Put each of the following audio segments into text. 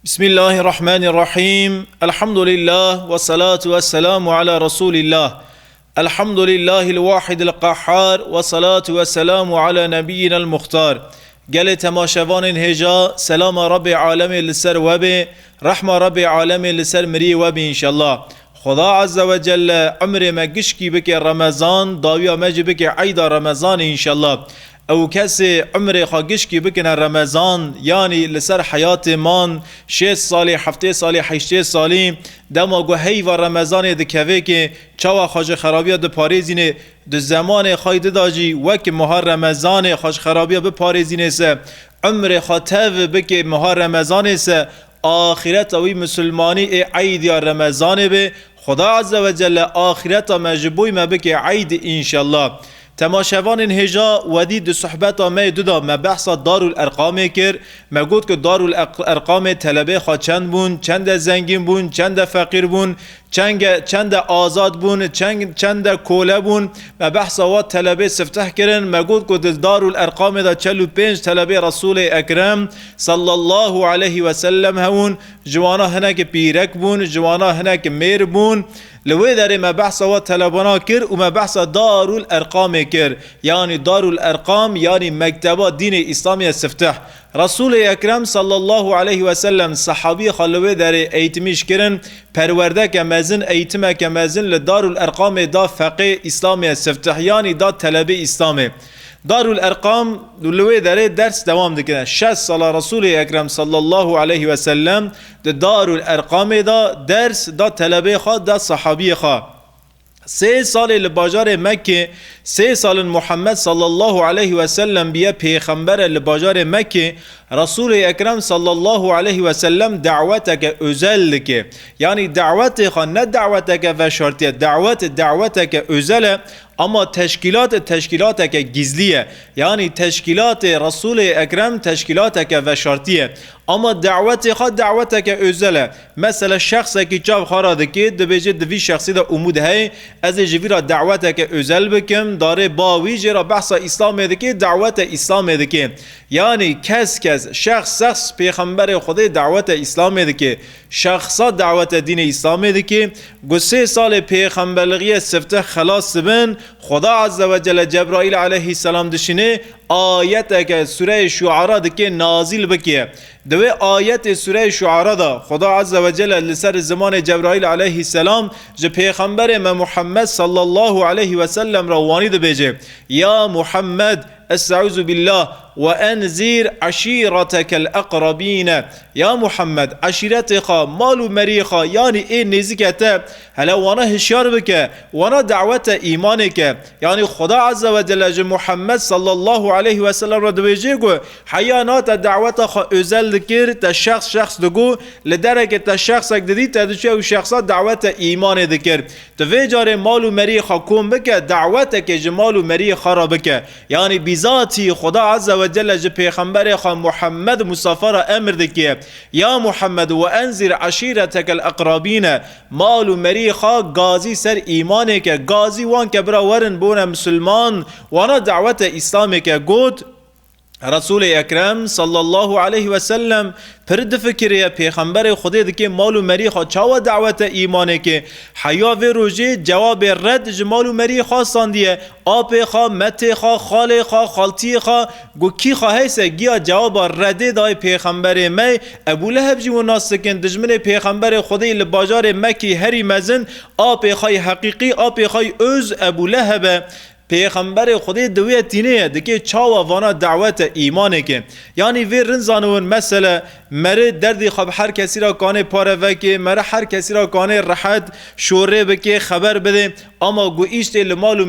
بسم الله الرحمن الرحيم. الحمد لله والصلاة والسلام على رسول الله. الحمد لله الواحد القهار والصلاة والسلام على نبينا المختار. قال تماشوان هجا سلام رب العالمين لسر وبي رحمة رب العالمين لسر مري وبي إن شاء الله. خدا عز وجل عمر ما قشكي بك رمضان داويا مجي بك عيد رمضان إن شاء الله. او کسی عمر خاگش کی بکنه رمضان یعنی لسر حیات مان 6 سالی 7 سالی 8 سالی دما گو هی و رمضان دکوه که چاوا خاج خرابی د پاریزینه د زمان خاید داجی وک ماه رمضان خاج خرابی به پاریزینه سه عمر خاطو بک ماه رمضان سه آخرت اوی مسلمانی عید یا رمضان به خدا عز و جل آخرت مجبوی ما بک عید ان شاء الله. تماشوان هجا ودی د صحبت ما دودا ما بحث دار الارقام کر ما گفت که دار الارقام طلبه خوا چند بون، چند زنگین بون، چند فقیر بون، چند آزاد بون، چند کوله بون. ما بحث وات طلبه استفتح کردن ما گفت که دار الارقام دا 45 طلبه رسول اکرم صلی الله علیه و سلم هون جوانا هنک پیرک بون، جوانا هنک میر بون. لوی داره ما بحث و طلبانا کر و ما بحث دار الارقام کر یعنی دار الارقام یعنی مکتبات دین اسلامی استفتح رسول اکرم صلی الله علیه و سلم صحابی خلوی داره ایتمیش کرن پرورده که مزن ایتمه که مزن لدار الارقام دا فقه اسلامی استفتح یعنی دا طلبه اسلامی. دار الارقام دلوی داره درس دوام دکنه 6 سال رسول اکرم صلی الله علیه و سلم دار الارقام دا درس دا طلبه خواه دا صحابی خواه 3 سال لباجار مکه 3 سال محمد صلی الله علیه و سلم بیا پیغمبر لباجار مکه رسول اکرم صلی الله علیه و سلم دعوتک ازل که یعنی دعوت خواه نه دعوتک و شرطیه دعوتک ازل اما تشکیلات که گزلیه یعنی تشکیلات رسول اکرم تشکیلات و شرطیه اما دعوت که ازله مثلا شخص که چاو خارده که دبیجه دوی شخصی دا امود هی از جوی را دعوت که ازل بکم داره باوی جرا بحث اسلام ده که دعوت اسلام ده که یعنی شخص پیغمبر خدا دعوت اسلام ده که شخصا دعوت دین اسلام ده که گو 3 سال پیغمبرگی سفته خلاص بن خدا عز و جل جبرائیل علیه السلام دشینه آیت که سوره شعراء دکه نازل بکیه دوی آیت سوره شعراء دا خدا عز و جل لسر زمان جبرائیل علیه السلام جو پیغمبر محمد صلی الله علیه و سلم روانی ده بیجه یا محمد استعوذ بالله وانذر عشيرتك الاقربين يا محمد عشيرت خا مال مريخا يعني ايه نزكته هلا وانا هشيار بك وانا دعوت ايمانك يعني خدا عز وجل محمد صلى الله عليه وسلم ردويجيگو حيانات دعوت خا ازل ذكر شخص دگو لدرجه شخص ددي تدچو شخصا دعوت ایمان ذكر تو جار مال مريخا کوم بك دعوتك جمال مريخا را بك يعني بذاتي خدا عز وجل جه پیغمبر خان محمد مصطفی را امر دکیه یا محمد و انذر عشیرتک الاقربین مال مریخا گازی سر ایمانه که گازی وان که برا ورن بونه مسلمان وانا دعوت اسلامی که گود رسول اکرم صلی الله علیه و سلم پرد فکریه پیغمبر خدا دکه مال و مری خوا چاوا دعوت ایمانه که حیا و روژه جواب رد جمال و مری خواستان دیه آب خوا مت خوا خال خوا خالتی خوا گو کی خواهیسه گیا جواب رده دای پیغمبر می ابو لهب جی و ناسکن دجمن پیغمبر خدا لباجار مکی هری مزن آب خوای حقیقی آب خوای اوز ابو لهب پیغمبر خدا دویه تینه دکه چاوا وانا دعوت ایمانه که یعنی وی رنزانون مثلا مره دردی خواب هر کسی را کانه پاره وکه مره هر کسی را کانه راحت شوره بکه خبر بده اما گو ایشت لمال و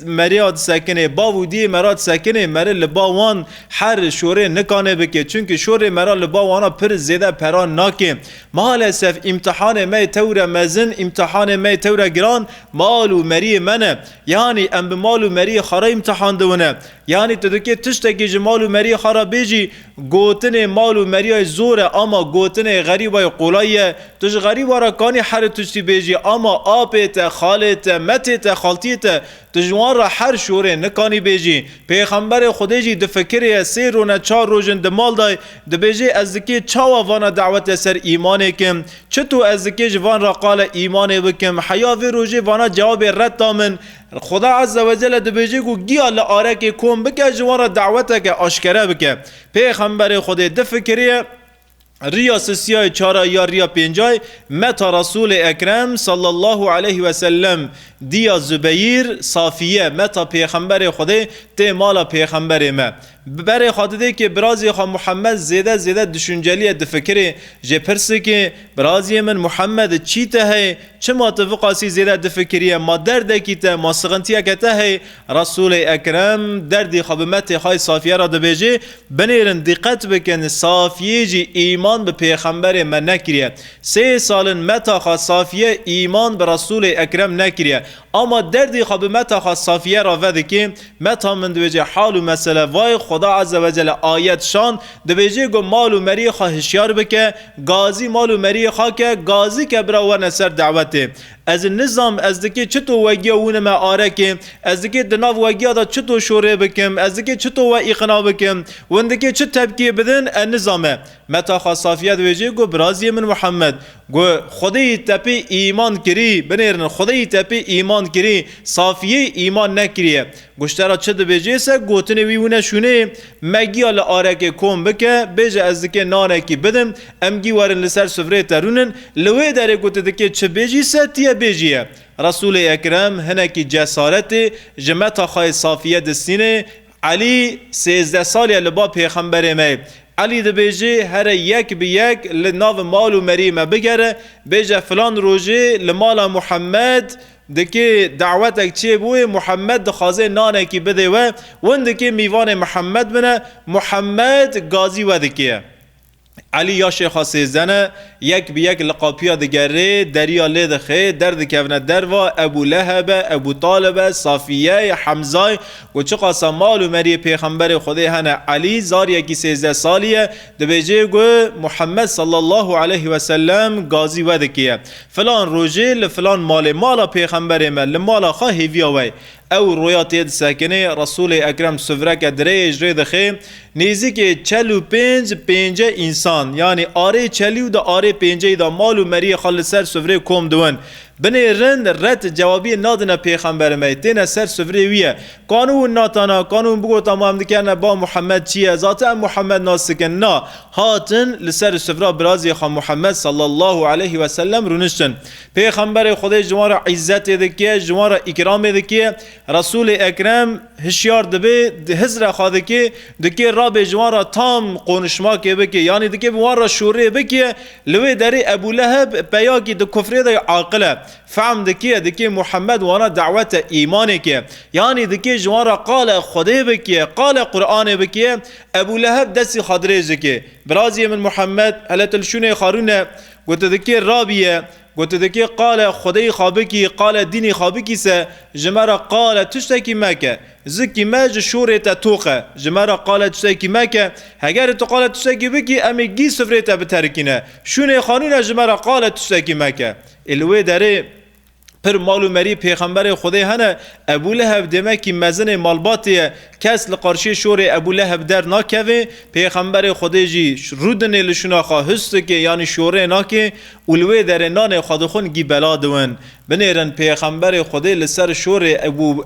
مریاد سکنه باودی مراد سکنه مره لباوان هر شوره نکانه بکه چونکه شوره مرا لباوانا پر زیده پران ناکه مالسف امتحان می تور مزن امتحان می تور گران مال و مری منه یعنی ام به مال و مری خرا امتحان دونه یعنی تو دکی تشتکی جه مال و مری خارا بیجی گوتن مال و مری زوره اما گوتن غریبای قولایه توش غریب را کانی حر تشتی بیجی اما آپیت خالت متیت خالتیت تجوان را هر شوره نکانی بیجی پیغمبر خودجی دفکری سه رونه 4 روزن دمال دای دبیجی از دکی چاوا وانا دعوت سر ایمان کم چطور از دکی جوان را قال ایمان بکم حیاوی روزی وانا جواب رد دامن خدا عز و جل دبیجی گو گیا لآره که کن بکه جوان را دعوت که آشکره بکه پیغمبر خود دفکری ریا سسیای 4 یا ریا 5 متا رسول اکرم صلی الله علیه و سلم دیا زبیر صافیه متا پیغمبر خدا ته مالا پیغمبر ما برای خاطره که برازی خوا محمد زیده دشنجلی دفکری جه پرسه که برازی من محمد چی ته چه ماتفقاسی زیده دفکریه ما درده کی ته ما سغنتیه که ته رسول اکرم دردی خوابمت خواهی صافیه را دبیجه بنیرن دقت بکن صافیه جی ایمان به پیغمبر من نکریه 3 سال متا خواه صافیه ایمان به رسول اکرم نکریه اما دردی خوابمت خواه صافیه را وده که متا من دویجه حال و مسئله وای خدا عز و جل آیت شان دویجه گو مال و مری خواه هشیار بکه گازی مال و مری خواه که گازی که برا ورن سر دعوته از نظام از دکی چطور وگیا ونما آره که از دکی دناو وگیا دا چطور شوره بکم از دکی چطور و اقنا بکم وندکی چه تبکیه بدن النظامه متا خواه صافیه دویجه گو برازی من محمد گو خدای تپی ایمان کری بنیرن خدای تپی ایمان کری صافیه ایمان نکریه گوشترا چه دویجه سه گوتنه ویونه شونه مگیا لآره که کن بکه بیجه از دکی نانه کی بدم امگی وارن لسر سفره ترونن لوی داره گوته دکی چه بیجی سه تیه بیجیه رسول اکرم هنکی جسارت جمعتا خواه صافیه دستینه علی 13 سالی لبا پیغمبر می علی ده بیجه هر یک به یک لناو مال و مریمه بگره بیجه فلان روژه لمال محمد دکی دعوتک چه بوی محمد دخوازه نانه کی بده و وندکی میوان محمد بنه محمد گازی و دکیه علی یا شیخ سیزنه یک به یک لقاپیا دگره دریا لید خی درد کفنه دروا ابو لهب ابو طالب صافیه حمزه و چه قاسم مال و مری پیغمبر خدا هنه علی زار یکی 13 سالیه دبیجه گو محمد صلی الله علیه و سلم گازی ودکیه فلان روزه لفلان مالا پیغمبر من لمالا خواهی ویاوی او رویات ساکنه رسول اکرم سفرک دریج رید خی نیزی که 45 انسان یعنی آره 40 دا آره 50 دا مال و مری خال سر سفره کم دوان بنی رد جوابی نادن پیغمبر میتین سر سفره ویه قانون ناتانا قانون بگو تمام دکرنه با محمد چیه ذات محمد ناسکن نا هاتن لسر سفره برازی خوا محمد صلی الله علیه و سلم رونشتن پیغمبر خدا جوان را عزت دکیه جوان را اکرام دکیه رسول اکرم هشیار دبه هزر خواده که دکی را به جوان را تام قونشما که بکی یعنی دکی بوان را شوره بکی لوی داری ابو لهب بیاکی دو کفره دا عاقله فهم دکی محمد وانا دعوت ایمانه که یعنی دکی جوان را قال خدا بکی قال قرآن بکی ابو لهب دستی خادره زکی برازی من محمد حلت الشونه خارونه گوت دکی رابیه گوت دکی قال خدای خوابکی قال دینی خوابکی سه جمرا قال تشتکی مکه زکی ماج شورت توقه جمرا قال تشتکی مکه اگر تو قال تشتکی بکی امی گی سفرت بترکینه شونه خانون جمرا قال تشتکی مکه الوی داره پر مالو مری پیغمبر خدا هنه ابو لهب دمکی مزن مالباتیه کس لقارشی شور ابو لهب در ناکوه پیغمبر خدا جی رودن لشنا خواه هست که یعنی شوره ناکه اولوه در نان خودخون گی بلا دوان بنیرن پیغمبر خدا لسر شور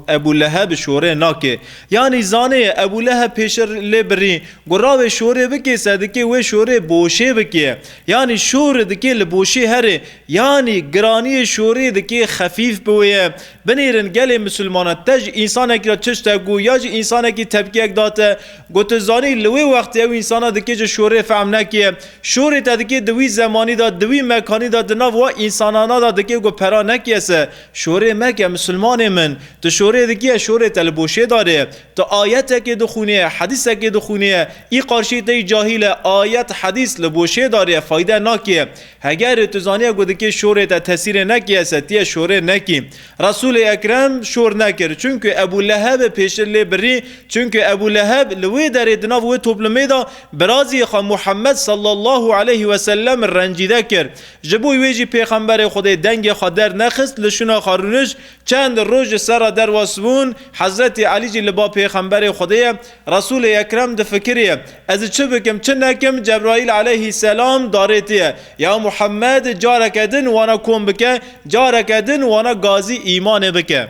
ابو لهب شوره ناکه یعنی زانه ابو لهب پیشر لبری گراو شوره بکی صدقه و شوره بوشه بکی یعنی شور دکی لبوشه هره یعنی گرانی شوره دکی خفیف بویه بنیرن گل مسلمانات تج انسان اکرا چشتا گو یا جی انسان اکی تبکی اک داته گوت زانی لوی وقتی او انسان دکی جو شوره فهم نکیه شوره تا دکی دوی زمانی داد دوی مکانی داد ناو و انسانانا داد دکی گو پرا نکیه نکیسه شوره مکه مسلمان من تو شوره دکیه شوره تلبوشه داره تو آیت که دخونه حدیث که دخونه ای قارشی تی جاهل آیت حدیث لبوشه داره فایده نکیه اگر تو زانیه گوده که شوره تا تاثیر نکیسه تی شوره نکی رسول اکرم شور نکر چونکه ابو لهب پیش لی بری چونکه ابو لهب لوی داره دناف و توبلمه دا برازی خوا محمد صلی الله علیه و سلم رنجیده کرد جبوی ویجی پیغمبر خدا دنگ خدر نخست لشونا خارونش چند روز سر در واسبون حضرت علی جی لبا پیغمبر خدا رسول اکرم ده فکریه از چه بکم چه نکم جبرائیل علیه السلام دارتیه یا محمد جارکدن وانا کن بکه جارکدن وانا گازی ایمان بکه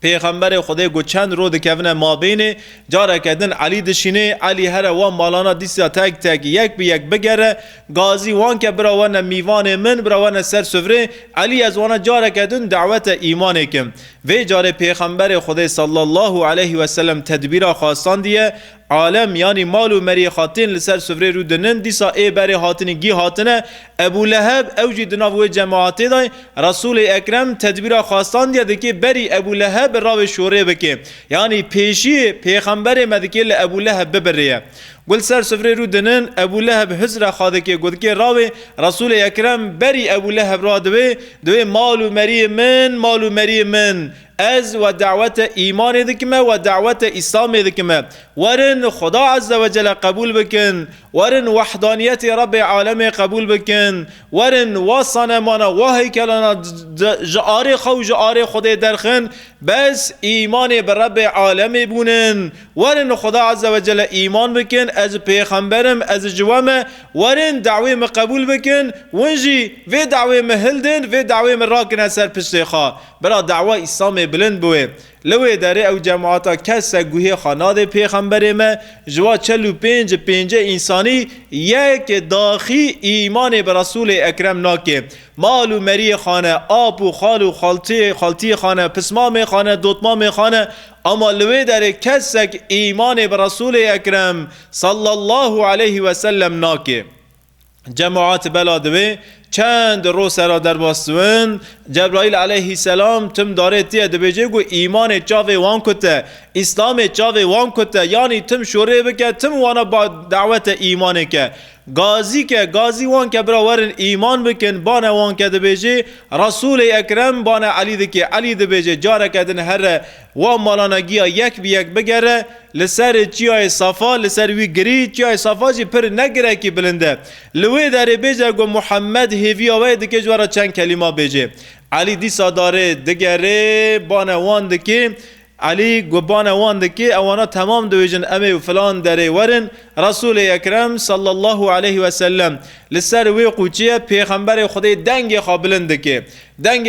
پیغمبر خدا گو چند رو دکونه ما بینه جاره کدن علی دشینه علی هر وان مالانا دیسیا تک تک یک به یک بگره گازی وان که براوان میوان من براوان سر سفره علی از وانا جاره کدن دعوت ایمان کم و جاره پیغمبر خدا صلی الله علیه و سلم تدبیر خواستان دیه عالم یعنی مال و مری خاطن لسر سفره رو دنن دیسا ای بری خاطن گی خاطنه ابو لهب اوجی دناو جماعتی دای رسول اکرم تدبیر خواستان دیده که بری ابو لهب راو شوره بکه یعنی پیشی پیغمبر مدکه ابو لهب ببریه گل سر سفره رو دنن ابو لهب حضر خواده که گود که راوی رسول اکرم بری ابو لهب را دوی مال و مری من از و دعوت ایمان دکمه و دعوت اسلام دکمه ورن خدا عز و جل قبول بکن ورن وحدانیت رب عالم قبول بکن ورن وصنمانا وهیکلانا جعار خو جعار خدا درخن بس ایمان بر رب عالم بونن ورن خدا عز و جل ایمان بکن از پیغمبرم از جوامه ورن دعوی قبول بکن ونجی و دعوی هلدن و دعوی راکن سر پشت خواه برا دعوی اسلام بلند بوه لوی داره او جماعتا کس گوهی خاناد پیغمبر ما جوا 45 انسانی یک داخی ایمان به رسول اکرم ناکه مال و مری خانه آب و خال و خالتی خانه پسمام خانه دوتمام خانه اما لوی داره کس ایمان به رسول اکرم صلی الله علیه و سلم ناکه جماعت بلادوه چند رو سرا در باستون جبرائیل علیه السلام تم داره تیه دبیجه گو ایمان چاوه وان کته اسلام چاوه وان کته یعنی تم شوره بکه تم وانا با دعوت ایمان که گازی وان که براورن ایمان بکن بانه وان که دبیجه رسول اکرم بانه علی دکه علی دبیجه جاره کدن هر وان مالانا گیا یک بی یک بگره لسر چیای صفا لسر وی گری چیای صفا جی پر نگره کی بلنده لوی داره بیجه گو محمد هیوی آوه دکه جوارا چند کلمه بیجه علی دیسا داره دگره بانه وان دکه علی گبان وان دکی اوانا تمام دویجن امی و فلان داره ورن رسول اکرم صلی الله علیه و سلم لسر وی قوچیه پیغمبر خدای دنگ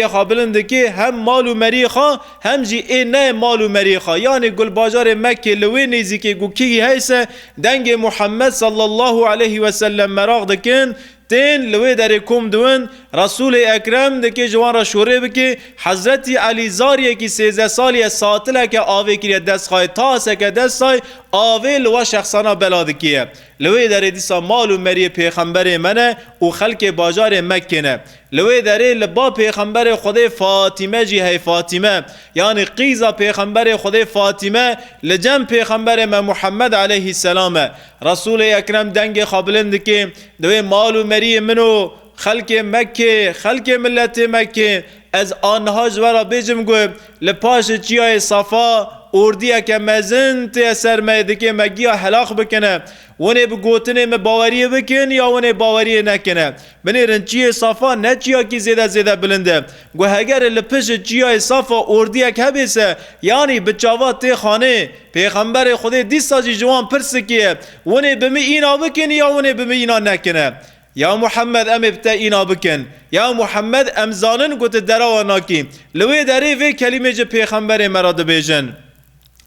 خوابلند که هم مال و مری خواه هم جی این نه مال و مری خواه یعنی گل بازار مکه لوی نیزی که گو کی هیسه دنگ محمد صلی الله علیه و سلم مراغ دکن تین لوی در کم دون رسول اکرم دکی جوان را شوره بکی حضرت علی زاریه کی 13 سالی ساتله که آوه کریه دست خواهی تاسه که دست خواهی آوه لوا شخصانا بلاد کیه لوی در دیسا مال و مری پیغمبر منه و خلق باجار مکه نه لوی در لبا پیغمبر خدا فاطمه جی هی فاطمه یعنی قیزا پیغمبر خدا فاطمه لجم پیغمبر من محمد علیه السلام رسول اکرم دنگ خوابلند که دوی مال و مری منو خلق مکه خلق ملت مکه از آنها جورا بیجم گو لپاش چیای صفا اردیه که مزن تی سرمایه که مگیا حلاق بکنه ونه بگوتنه باوریه بکن یا ونه باوریه نکنه بنیرن چیه صفا نه چیا کی زیده بلنده گو اگر لپش چیای صفا اردیه که بیسه یعنی بچاوات تی خانه پیغمبر خدا دیسا جی جوان پرسکیه ونه بمی اینا بکن یا ونه بمی اینا نکنه یا محمد ام ابتا اینا بکن یا محمد ام زانن گوت دراو ناکی لوی داری وی کلمه جه پیغمبر مراد بیجن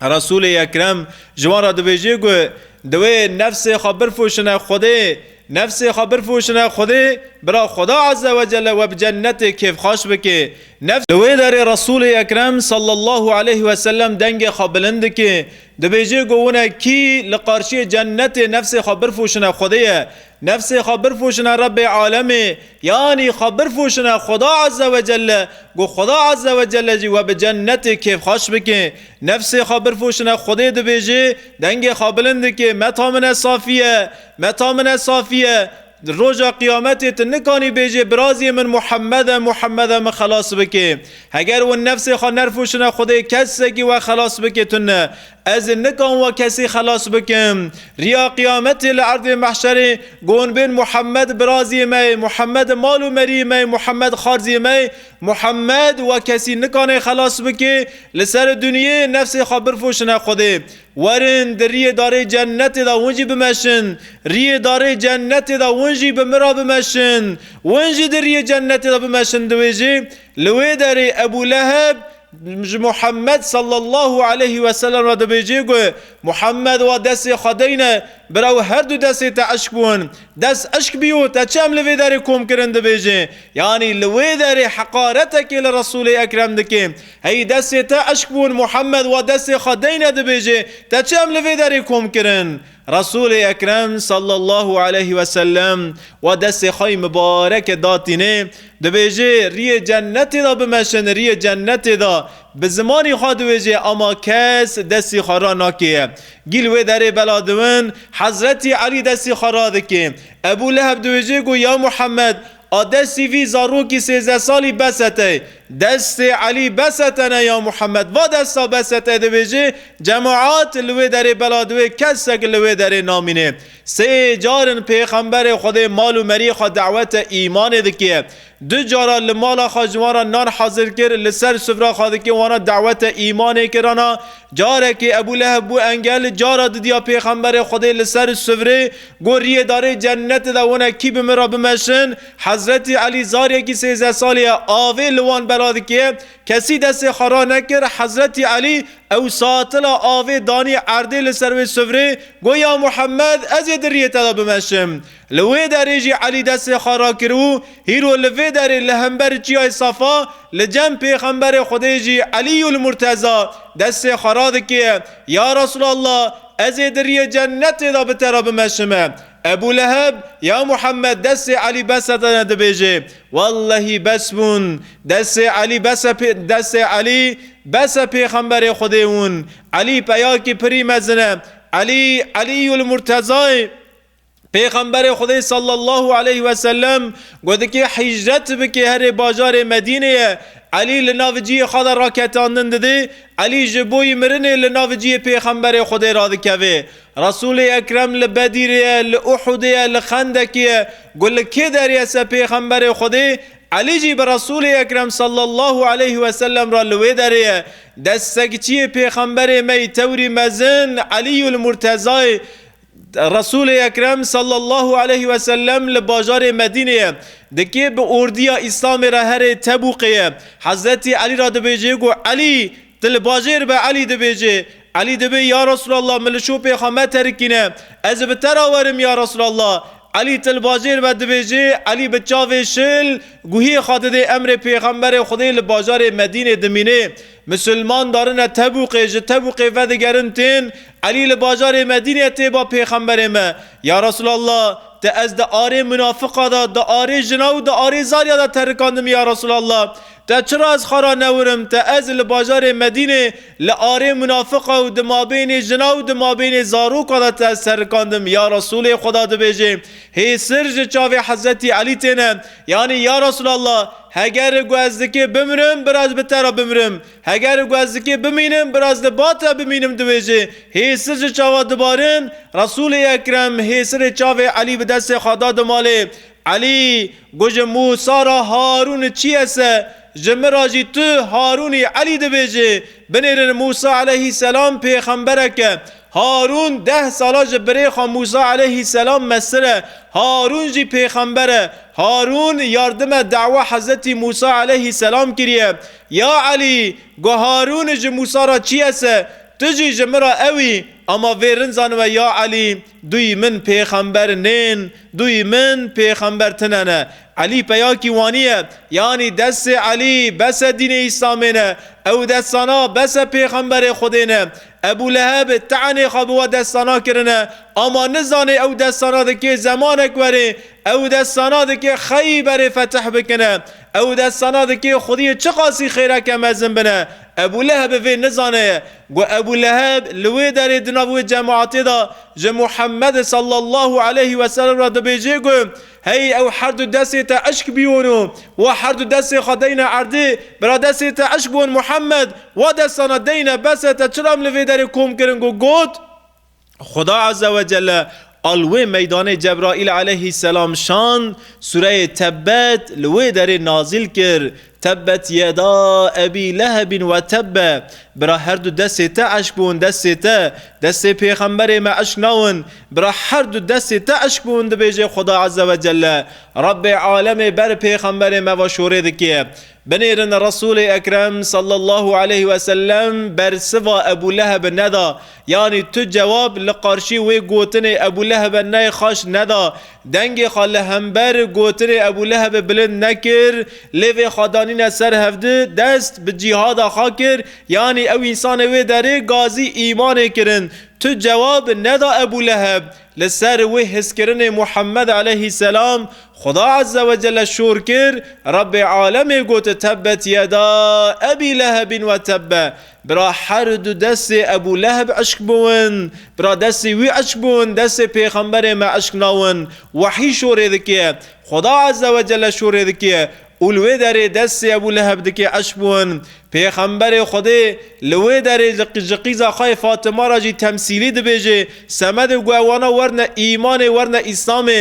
رسول اکرم جوان را دبیجه گو دوی نفس خبر فوشنه خوده نفس خبر فوشنه خوده برا خدا عز و جل و بجنت کیف خوش بکه نفس دوی داره رسول اکرم صلی الله علیه و سلم دنگ خبلند که دبیجه گونه کی لقارشی جنت نفس خبر فوشنه خوده نفس خبر فوشنا رب عالمه یعنی خبر فوشنا خدا عز و جل گو خدا عز و جل جی و به جنت کیف خوش بکه نفس خبر فوشنا خدا دبیجه دنگ خابلند که متا من صافیه روزا قیامت نکانی بیجه برازی من محمد خلاص بکه اگر و نفس خوا نرفوشنا خدای کسی و خلاص بکه تنه از نکان و کسی خلاص بکم ریا قیامت لعرض محشر گون بین محمد برازی می محمد مالو مری می محمد خارزی می محمد و کسی نکان خلاص بکه لسر دنیا نفس خبر فوشنا خدای ورن در ریه داره جنت دا ونجی بمشن ریه داره جنت دا ونجی بمرا بمشن ونجی در ریه جنت دا بمشن دویجی لوی داره ابو لهب محمد صلی الله علیه و سلم را دبیجی گوی محمد و دست خدینه براو هر دو دست تا عشق بون دست عشق بیو تا چم لوی داره کم کرن دبیجی یعنی لوی داره حقارتکی لرسول اکرم دکیم هی دست تا عشق بون محمد و دست خدینه دبیجی تا چم لوی داره کم کرن رسول اکرم صلی الله علیه و سلم و دست خای مبارک داتینه دبیجه ری جنت دا بمشن ری جنت دا به زمانی خواه دویجه اما کس دستی خورا ناکیه گیلوه داره بلادون حضرت علی دستی خورا دکه ابو لهب دویجه گو یا محمد دستی وی زاروکی 13 سالی بسته دست علی بسته یا محمد و دستا بسته دویجه جماعات لوی داره بلادوه کسک لوی داره نامینه سه جارن پیغمبر خود مال و مری خود دعوت ایمان دکیه دو جارا لمالا خاجوارا نان حاضر کر لسر سفرا خواده که وانا دعوت ایمان کرانا جاره که ابو لهب بو انگل جارا دیا پیغمبر خود لسر سفره گوریه داره جنت دا وانا کی بمرا بمشن حضرت علی زاریه کی 13 سالی آوه لوان براد که کسی دست خرا نکر حضرت علی او ساطلا آوه دانی عرده لسر سفره گویا محمد از دریه تا بمشم لوی داره جی علی دست خارا کرو هیرو لوی داره لهمبر چیای صفا لجم پیغمبر خودی جی علی المرتضی دست خارا دکیه یا رسول الله از دریه جنت دا بترا بمشمه ابو لهب یا محمد دست علی بس داده بیجه والله بس بون دست علی بس پیغمبر خودیون علی پیا کی پری مزنه علی المرتضی پیغمبر خدا صلی الله علیه و سلم گفت که هجرت بکه هر بازار مدینه علی لناوجی خدا را کتاندن دده علی جبوی مرنه لناوجی پیغمبر خدا را دکوه رسول اکرم لبدیره لأحده لخندکیه گل که دریسه پیغمبر خدا علی جی بر رسول اکرم صلی الله علیه و سلم را لوی داره دستگچی پیغمبر می توری مزن علی المرتضی رسول اکرم صلی الله علیه و سلم لباجار مدینه دکی به اردیا اسلام را هر تبوقیه حضرت علی را دبیجه گو علی تل باجر به علی دبیجه علی دبی یا رسول الله ملشو پیغمبر ترکینه از بتر آورم یا رسول الله علی تل باجر و دبیجه علی بچاوه شل گوهی خاطر امر پیغمبر خدای لباجار مدینه دمینه مسلمان دارن تبوقه و دگرن تین علی لباجار مدینه تی با پیغمبر ما یا رسول الله تا از دا آره منافقا دا آره جناو دا آره زاریا دا ترکاندم یا رسول الله تا چرا از خارا نورم تا از لباجار مدینه لآره منافقا و دمابین جناو دمابین زاروکا دا تا ترکاندم یا رسول خدا دا بیجه هی سرج چاوی حضرت علی تینه یعنی یا رسول الله هگر گوزدکی بمرم براز بتر بمرم هگر گوزدکی بمینم براز دباتا بمینم دویجه هی سر چاوا دبارن رسول اکرم هی سر چاوه علی به دست خدا دماله علی گوش موسی را هارون چی هسته جمراجی تو هارونی علی دویجه بنیرن موسی علیه السلام پیغمبره که هارون 10 سالا جبره خوا موسی علیه السلام مسره هارون جی پیغمبره هارون یاردم دعوه حضرت موسی علیه السلام کریه یا علی گو هارون جی موسی را چی هسته تجی جمرا اوی اما ویرن زانو یا علی دوی من پیغمبر نین دوی من پیغمبر تننه علی پیاکی وانیه یعنی دست علی بس دین اسلامینه او دستانا بس پیغمبر خودینه ابو لهب تعنی خواب و دستانا کرنه اما نزانه او دستانا دکی زمانک وره او دستانا دکی خیبر فتح بکنه او دستانا دکی خودی چه قاسی خیره که مزن بنه ابو لهب وی نزانه و ابو لهب لوی در دناو جماعتی دا محمد صلی الله علیه و سلم را دبیجه گو هی او هر دو دستی تا عشق بیونو و هر دو دستی خدین عرضی برا دستی تا عشق بون محمد و دستانا دین بس تا چرام لوی در کوم کرنگو گوت خدا عز و جل الوی میدان جبرائیل علیه السلام شان سوره تبت لوی در نازل کر تبت یدا ابی لهب و تب برا هر دو دست تا عشق بون دست پیغمبر ما عشق نون برا هر دو دست تا عشق بون بیجه خدا عز و جل رب عالم بر پیغمبر ما و شوره دکیه بنیرن رسول اکرم صلی الله علیه و سلم بر سوا ابو لهب ندا یعنی تو جواب لقارشی و گوتن ابو لهب نای خاش ندا دنگ خاله همبر گوتن ابو لهب بلند نکر لیو خدانین سر هفته دست به جهاد خاکر یعنی او انسان و داره گازی ایمان کرن تو جواب ندا ابو لهب لسر و حس کرن محمد علیه السلام خدا عز و جل شور کر رب عالم گوت تبت یدا ابی لهب و تب برا هر دو دست ابو لهب عشق بون برا دست وی عشق بون دست پیغمبر ما عشق ناون وحی شوره دکیه خدا عز و جل شوره دکیه اولوی در دست ابو لهب دکی عشق بون پیغمبر خدا لوی در قیزا خای فاطمه را جی تمثیلی دبیجه سمد گوانا ورن ایمان ورن اسلام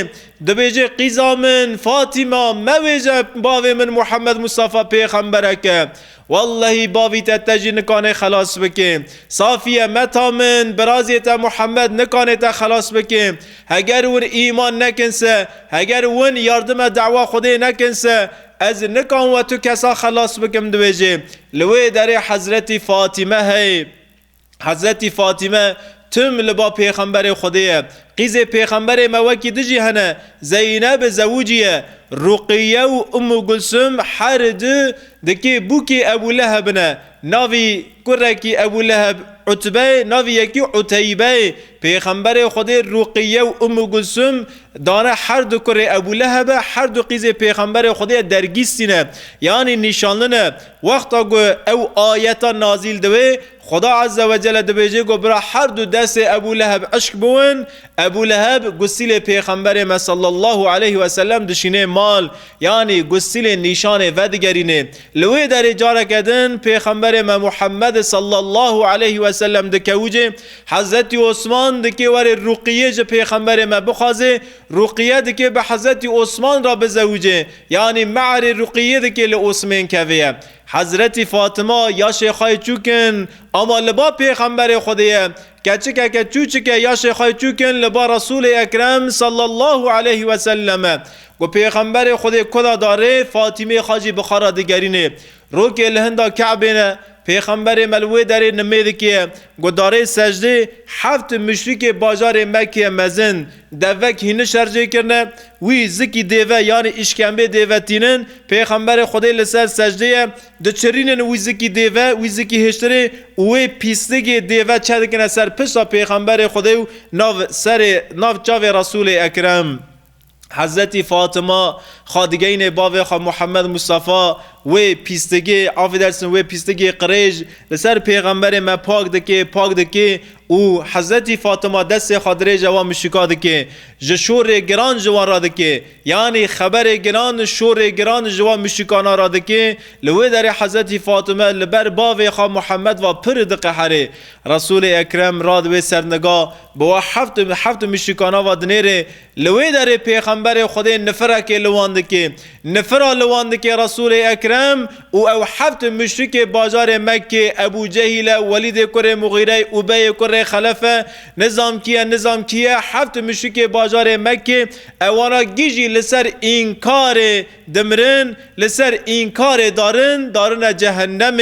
دبیجه قیزا من فاطمه مویجه باوی من محمد مصطفی پیغمبره که والله باوی تتجی نکانه خلاص بکه صافیه متا من برازیت محمد نکانه تا خلاص بکه اگر ور ایمان نکنسه اگر ون یاردم دعوا خدا نکنسه از نکان و تو کسا خلاص بکم دویجه لوی در حضرت فاطمه هی حضرت فاطمه تم لبا پیغمبر خدایه قیز پیغمبر موکی دجی هنه زینب زوجیه رقیه و ام گلسم هر دو دکی بوکی ابو لهب نه ناوی کرکی ابو لهب عتبه ناوی یکی عتیبه پیغمبر خدا رقیه و ام گلسم دانه هر دو کره ابو لهب هر دو قیز پیغمبر خدا درگیستینه یعنی نشانلنه وقتا گو او آیتا نازل دوه خدا عز و جل دبیجه گو برا هر دو دست ابو لهب عشق بون ابو لهب گسیل پیغمبر ما صلی الله علیه و سلم دشینه مال یعنی گسیل نشان ودگرینه لوی در جاره کدن پیغمبر ما محمد صلی الله علیه و سلم دکوجه حضرت عثمان دکی ور رقیه جه پیغمبر ما بخوازه رقیه دکی به حضرت عثمان را بزوجه یعنی معر رقیه دکی لعثمان کویه حضرت فاطمه یا شیخای چوکن اما لبا پیغمبر خدایه کچکه که چوچکه یا شیخای چوکن لبا رسول اکرم صلی الله علیه و سلم و پیغمبر خدای کدا داره فاطمه خاجی بخارا دگرینه رو که لهندا کعبینه پیغمبر ملوی در نمید که گداره سجده هفت مشرک بازار مکه مزن دوک هینه شرجه کرنه وی زکی دیوه یعنی اشکمبه دیوه تینن پیغمبر خدای لسر سجده دچرینن وی زکی دیوه وی زکی هشتره وی پیستگی دیوه چه کنه سر پشتا پیغمبر خدای ناو چاوی رسول اکرم حضرت فاطمه خادگین باوی خواه محمد مصطفی و پیستگی آفیدرسن و پیستگی قریج لسر پیغمبر ما پاک دکه او حضرت فاطمه دست خادره جوان مشکا دکه جشور گران جوان را دکه یعنی خبر گران شور گران جوان مشکانا را دکه لوی در حضرت فاطمه لبر باوی خواه محمد و پر دقه حره رسول اکرم راد و سرنگاه با هفت مشکانا و دنیره لوی در پیغمبر خدا نفره که لوان دکه نفره لوان دکه رسول اکرم او هفت مشرک بازار مکه ابو جهل ولید کره مغیره ابی کره دوی خلفه نظام کیه هفت مشرک باجار مکه اوانا گیجی لسر اینکار دمرن لسر اینکار دارن جهنم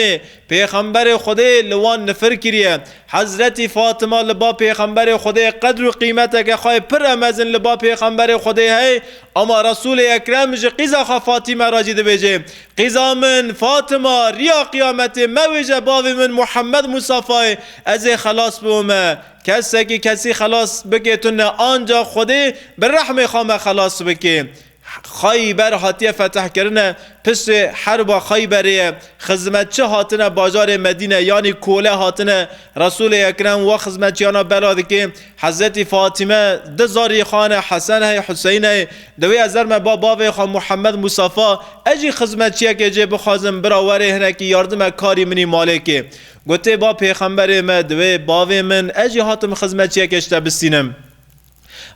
پیغمبر خدا لوان نفر کریه حضرت فاطمه لبا پیغمبر خدا قدر و قیمت که خواهی پر امزن لبا پیغمبر خدا ہے اما رسول اکرم جه قیزا خواه فاطمه را جیده بجه قیزا من فاطمه ریا قیامت موجه باوی من محمد مصطفی از خلاص بومه کسی خلاص بکه تونه آنجا خدا بر رحم خامه خلاص بکه خیبر هاتیه فتح کردن پس حرب خیبریه خدمتچی هاتنه بازار مدینه یعنی کوله هاتنه رسول اکرم و خدمتچیانا بلاده که حضرت فاطمه دزاری خانه حسن های حسین های دوی ازر ما باوی خان محمد مصطفی اجی خدمتچیه که جه بخوازم براوره هنه که یاردم کاری منی مالکه گوته با پیغمبر ما دوی باوی من اجی هاتم خدمتچیه که اشتا بسینم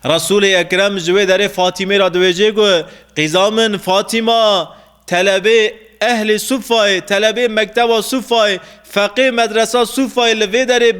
رسول اکرم جوی در فاطمه را دویجه گو قیزامن فاطمه طلبه اهل صوفای طلبه مکتب صوفای فقه مدرسه صوفای لوی در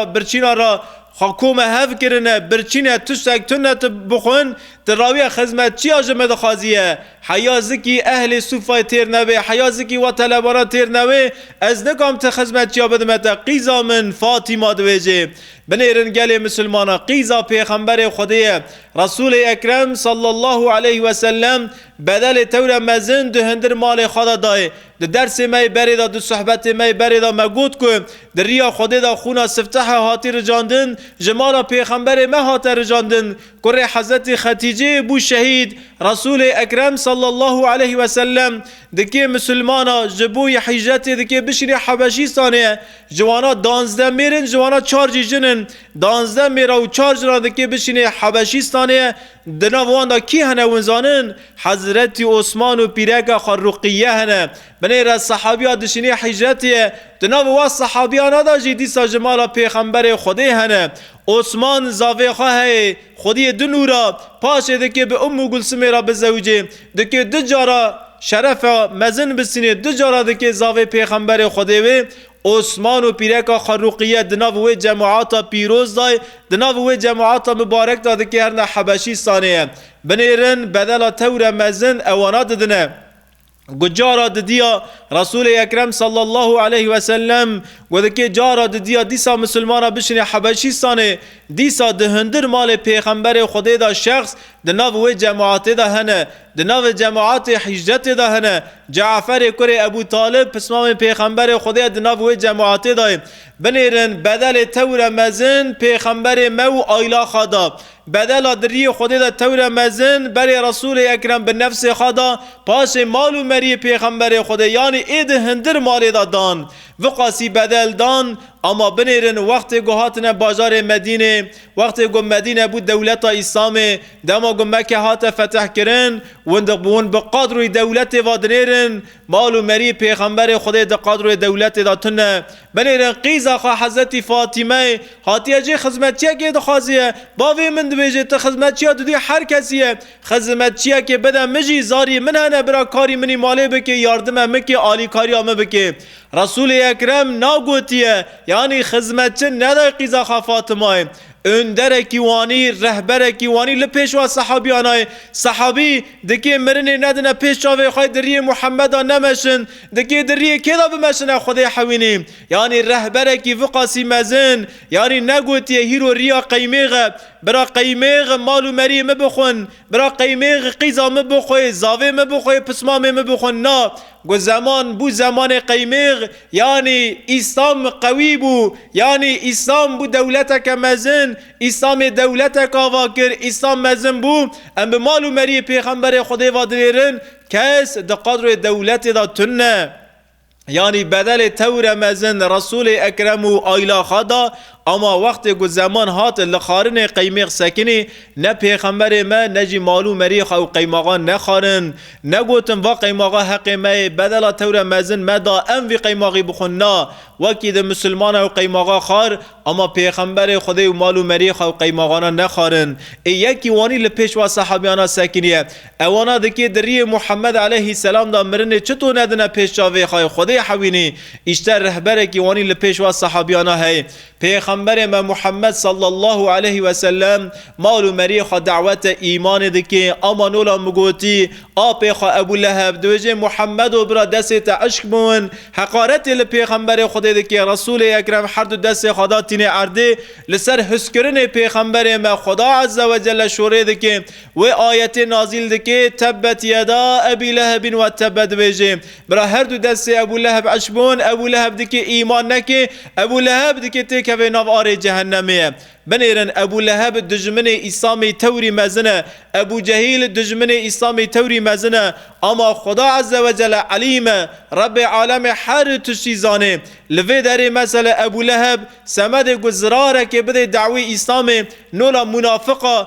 برچینا را حکومه هف کرنه برچینه تشتک تنت بخون تراوی خدمت چی آجمد خوازیه حیازکی اهل صوفای تیر نوی حیازکی و طلبارا تیر نوی از نکام تا خدمت چی آبدمت قیزا من فاطمه دویجه بنیرن گل مسلمانا قیزا پیغمبر خدایه رسول اکرم صلی الله علیه و سلم بدل تور مزن ده هندر مال خدا دای ده درس می بریدا ده صحبت می بریدا مگود که ده ریا خدا دا خونا سفتح هاتی رجاندن جمالا پیغمبر ما هات رجاندن کره حضرت خدیجه بو شهید رسول اکرم صلی الله علیه و سلم دکی مسلمانا جبوی حجت دکی بشری حبشیستانه جوانا 12 میرن جوانا 4 جنن 12 میرا و 4 جنا دکی بشری حبشیستانه دناوان دا کی هنه ونزانن حضرت عثمان و پیرک خرقیه هنه بنیر صحابیات دشینی حجتیه دناو و صحابیان دا جیدی سا جمالا پیغمبر خودی هنه عثمان زاوی خواه خودی دنورا پاشه دکی به ام گلسم را بزوجه دکی دو جارا شرف مزن بسینه دو جارا دکی زاوی پیغمبر خودی وی عثمان و پیرک خروقیه دناو و جماعات پیروز دای دناو و جماعات مبارک داده که هرنا حبشی سانیه بنیرن بدل تور مزن اوانات دنه گجارا دیا رسول اکرم صلی الله علیه و سلم و دکی جارا دیا دیسا مسلمانا بشنی حبشیستانه دیسا دهندر مال پیغمبر خدا دا شخص دناو جماعت دا هنه دناو جماعت حجت دا هنه جعفر کره ابو طالب پسمام پیغمبر خدا دناو جماعت دا بنیرن بدل تور مزن پیغمبر مو آیلا خدا بدل دری خدا دا تور مزن بری رسول اکرم به نفس خدا پاس مال و مری پیغمبر خدا یعنی اید هندر مال دا دان وقاسی بدل دان اما بنیرن وقت گوهاتن بازار مدینه وقت گو مدینه بود دولت اسلام دما گو مکه هات فتح کرن وند بقدر دولت وادنیرن مال و مری پیغمبر خدا د قدر دولت داتن بنیرن قیزا خا حضرت فاطمه هاتیه جه خدمتچیه که دخوازیه باوی من دویجه تا خدمتچیه دودی هر کسیه خدمتچیه که بده مجی زاری من هنه برا کاری منی ماله بکه یاردمه مکه آلی کاری آمه بکه رسول اکرم ناگوتیه یعنی خدمتچه ندای قیزا خا فاطمه اندرکی وانی رهبرکی وانی لپیشوا صحابیانای صحابی دکی مرنی ندنه پیشاوی خواهی دری محمد نمشن دکی دری کدا بمشن خدای حوینی یعنی رهبرکی وقاسی مزن یعنی نگوتیه هیرو ریا قیمیغ برا قیمیغ مالو مری مبخون برا قیمیغ قیزا مبخوی زاوی مبخوی پسمام مبخون نا گو زمان بو زمان قیمیغ یعنی اسلام قوی بو یعنی اسلام بو دولتک مزن اسلام دولتک آوا کر اسلام مزن بو ام به مالو مری پیغمبر خدای وادنیرن کس دا قدر دولت دا تنه یعنی بدل تور مزن رسول اکرم و آیلا خدا اما وقت گو زمان هات لخارن قیمق سکنی نه پیغمبر ما نجی مالو مریخ او قیماغا نخارن نگوتن و قیماغا حق ما بدل تور مزن مدا ام وی قیماغی بخوننا وکی ده مسلمان او قیماغا خار اما پیغمبر خدای و مالو مریخ او قیماغانا نخارن یکی وانی لپیش و صحابیانا سکنیه اوانا دکی دری محمد علیه السلام دا مرنه چطور ندنه پیش جاوی خای خدای حوینی اشتر رهبره کی وانی لپیش و صحابیانا ہے پیغمبر پیغمبر ما محمد صلی الله علیه و سلم مال و مری خو دعوت ایمان دکی اما نولا مگوتی آب خو ابو لهب دوجه محمد و برا دست عشق بون حقارت لپیغمبر خدا دکی رسول اکرم هر دو دست خدا تین عرده لسر حسکرن پیغمبر ما خدا عز و جل شوره دکی و آیت نازل دکی تبت یدا ابی لهب و تبت دوجه برا هر دو دست ابو لهب عشق بون ابو لهب دکی ایمان نکی ابو لهب دکی تکه و ناف آر جهنمیه بنیرن ابو لهب دجمن اسلامی توری مزنه ابو جهیل دجمن اسلامی توری مزنه اما خدا عز و جل علیم رب عالم هر تشی زانه لوی داره مثلا ابو لهب سمد گزراره که بده دعوی اسلام نولا منافقه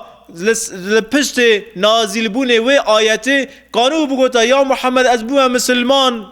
لپشت نازل بونه و آیته قانو بگوتا یا محمد از بوه مسلمان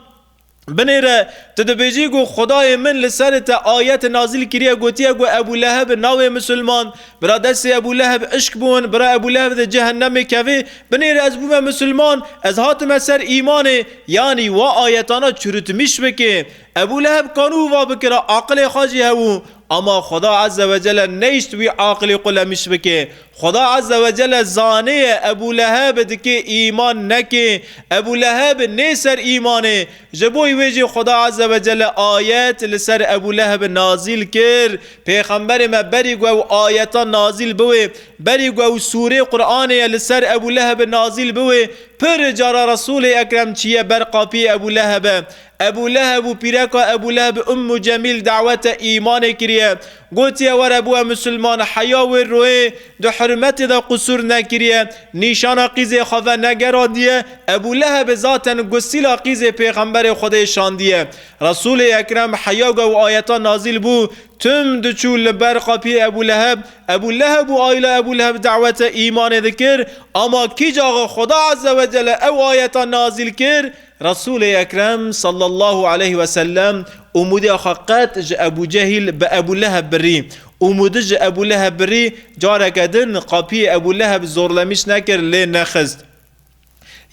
بنیره تدبیجی گو خدای من لسر تا آیت نازل کریه گوتیه گو ابو لهب ناوی مسلمان برا دست ابو لهب عشق بون برا ابو لهب ده جهنم کوی بنیره از بوم مسلمان از هاتم سر ایمانه یعنی و آیتانا چروتمیش بکه ابو لهب کانو و بکره عقل خاجی هو اما خدا عز و جل نیشت وی عاقل قلمش بکه خدا عز و جل زانه ابو لهب دکه ایمان نکه ابو لهب نیسر ایمانه جبوی ویجی خدا عز و جل آیت لسر ابو لهب نازل کر پیغمبر ما بری گو آیتا نازل بوه بری گو سوره قرآن لسر ابو لهب نازل بوه پر جارا رسول اکرم چیه برقاپی ابو لهب ابو لهب و پیرکا ابو لهب ام جمیل دعوت ایمان کریه گوتیه ور ابو مسلمان حیا و روی دو حرمت دا قصور نکریه نیشان قیز خواه نگرادیه ابو لهب ذاتن گسیلا قیز پیغمبر خودش شاندیه رسول اکرم حیا و آیتا نازل بو تم دچول لبرقاپی ابو لهب و آیل ابو لهب دعوت ایمان ذکر اما کی جاغ خدا عز و جل او آیتا نازل کر رسول اکرم صلی الله علیه و سلم امودی اخاقت ج ابو جهل به ابو لهب بری امودی ج ابو لهب بری جارکدن قاپی ابو لهب زورلمیش نکر لی نخست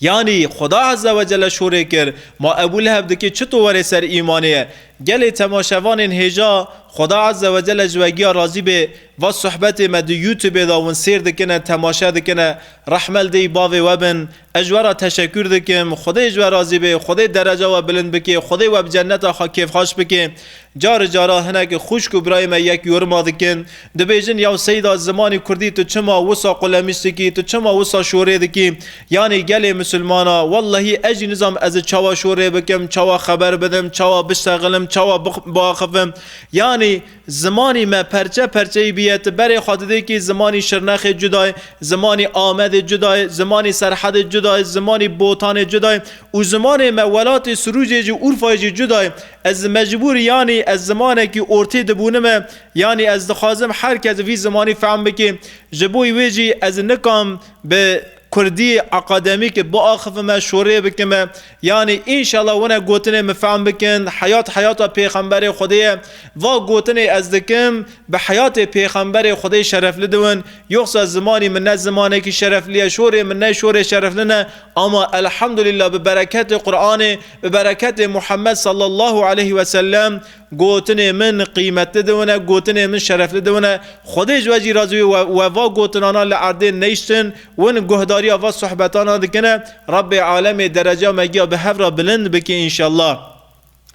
یعنی خدا عز و جل شوره کر ما ابو لهب دکی چطور سر ایمانیه گل تماشوان هجا خدا عز و جل جوگیا راضی به و صحبت مد یوتیوب دا ون سیر دکنه تماشا دکنه رحمل دی باوی وبن اجورا تشکر دکم خدا اجور راضی به خدا درجه و بلند بکی خدا و بجنت خا کیف خاش بکی جار جارا هنک خوش کو برای ما یک یورما دکن دبیجن یا سیدا زمانی کردی تو چما وسا قلمیستی تو چما وسا شوره دکی یعنی گل مسلمانا والله اجی نظام از چوا شوره بکم چوا خبر بدم چوا بشتغلم چوا باخفم یعنی زمانی ما پرچه بیت بر خاطر که زمانی شرنخ جدای زمانی آمد جدای زمانی سرحد جدای زمانی بوتان جدای و زمانی مولات سروج جو عرفای جدای از مجبور یعنی از زمانی که اورتی دبونم یعنی از دخوازم هر کس وی زمانی فهم بکی جبوی ویجی از نکام به کردی اکادمیک با آخف مشوره بکم یعنی انشالله ونه گوتنه مفهم بکن حیات پیغمبر خدای و گوتنه از دکم به حیات پیغمبر خدای شرف لدون یخص زمانی من زمانی که شرف لیه شوره من نه شوره شرف لنه اما الحمدلله به برکت قرآن به برکت محمد صلی الله علیه و سلم گوتنه من قیمت لدونه گوتنه من شرف لدونه خدای جوجی راضی و گوتنانا لعرده نیشتن ون گهداری و صحبتانا دکنه رب عالم درجه مگیا به هفرا بلند بکی انشالله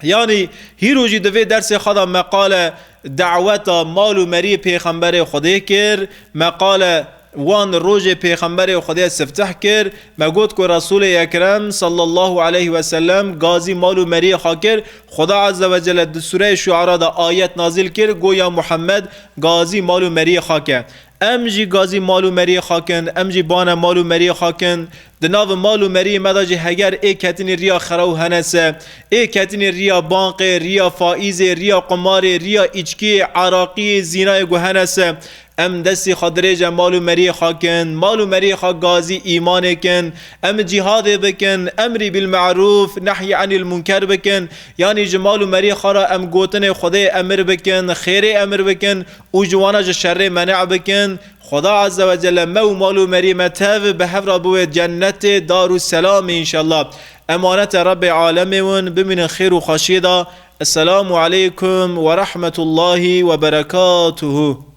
یعنی هیروجی دوی درس خدا مقال دعوت مال و مری پیغمبر خدای کر مقال وان روج پیغمبر خدا سفتح کر مگود کو رسول اکرم صلی الله علیه و سلم غازی مال و مری خاکر خدا عز و جل در سوره شعراء دا آیت نازل کر گویا محمد غازی مال و مری خاکر امجی غازی مال و مری خاکن امجی بان مال و مری خاکن دناو مال و مری مداجی هگر ای کتنی ریا خراو هنسه ای کتنی ریا بانق ریا فائز ریا قمار ریا اچکی عراقی زینای گو هنسه ام دستی خدرج مال و مری خاکن مال و مری خاک غازی ایمان کن ام جهاد بکن امری بالمعروف نحی عن المنکر بکن یعنی جمال و مری خارا ام گوتن خدای امر بکن خیر امر بکن او جوانا شر منع بکن خدا عز و جل مو مال و مری متاو به هفرا بو جنت دار السلام انشالله امانت رب عالمون بمن خیر و خاشیدا السلام عليكم ورحمة الله وبركاته.